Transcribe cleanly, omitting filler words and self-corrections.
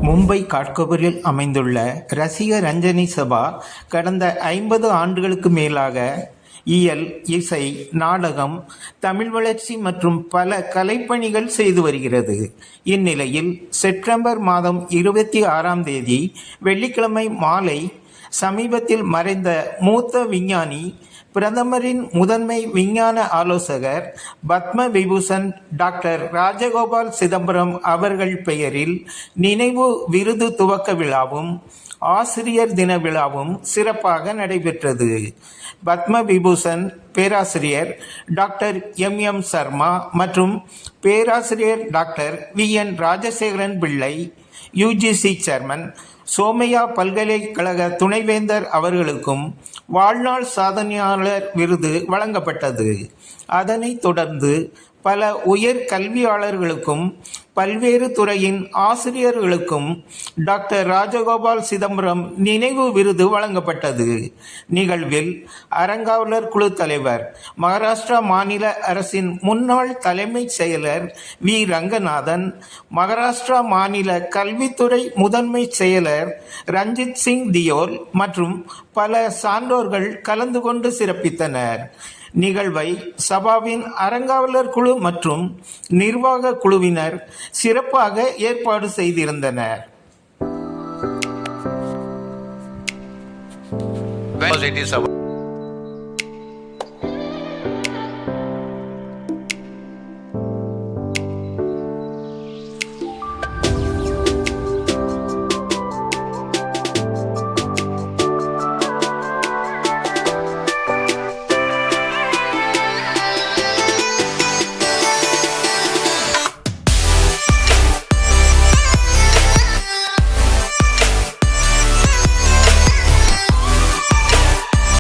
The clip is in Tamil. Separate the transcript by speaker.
Speaker 1: மும்பை காட்கோபரில் அமைந்துள்ள ரசிக ரஞ்சனி சபா கடந்த 50 ஆண்டுகளுக்கு மேலாக இயல், இசை, நாடகம், தமிழ் வளர்ச்சி மற்றும் பல கலைப்பணிகள் செய்து வருகிறது. இந்நிலையில் செப்டம்பர் மாதம் 26ஆம் தேதி வெள்ளிக்கிழமை மாலை சமீபத்தில் மறைந்த மூத்த விஞ்ஞானி, பிரதமரின் முதன்மை விஞ்ஞான ஆலோசகர், பத்ம விபூஷன் டாக்டர் ராஜகோபால் சிதம்பரம் அவர்கள் பெயரில் நினைவு விருது துவக்க விழாவும் ஆசிரியர் தின விழாவும் சிறப்பாக நடைபெற்றது. பத்ம விபூஷன் பேராசிரியர் டாக்டர் எம் சர்மா மற்றும் பேராசிரியர் டாக்டர் VN ராஜசேகரன் பிள்ளை, UGC சேர்மன், சோமையா பல்கலைக்கழக துணைவேந்தர் அவர்களுக்கும் வாழ்நாள் சாதனையாளர் விருது வழங்கப்பட்டது. அதனைத் தொடர்ந்து பல உயர் கல்வியாளர்களுக்கும் பல்வேறு துறையின் ஆசிரியர்களுக்கும் டாக்டர் ராஜகோபால் சிதம்பரம் நினைவு விருது வழங்கப்பட்டது. நிகழ்வில் அறங்காவலர் குழு தலைவர், மகாராஷ்டிரா மாநில அரசின் முன்னாள் தலைமைச் செயலர் V. ரங்கநாதன், மகாராஷ்டிரா மாநில கல்வித்துறை முதன்மை செயலர் ரஞ்சித் சிங் தியோல் மற்றும் பல சான்றோர்கள் கலந்து கொண்டு சிறப்பித்தனர். நிகழ்வை சபாவின் அறங்காவலர் குழு மற்றும் நிர்வாக குழுவினர் சிறப்பாக ஏற்பாடு செய்திருந்தனர்.
Speaker 2: It is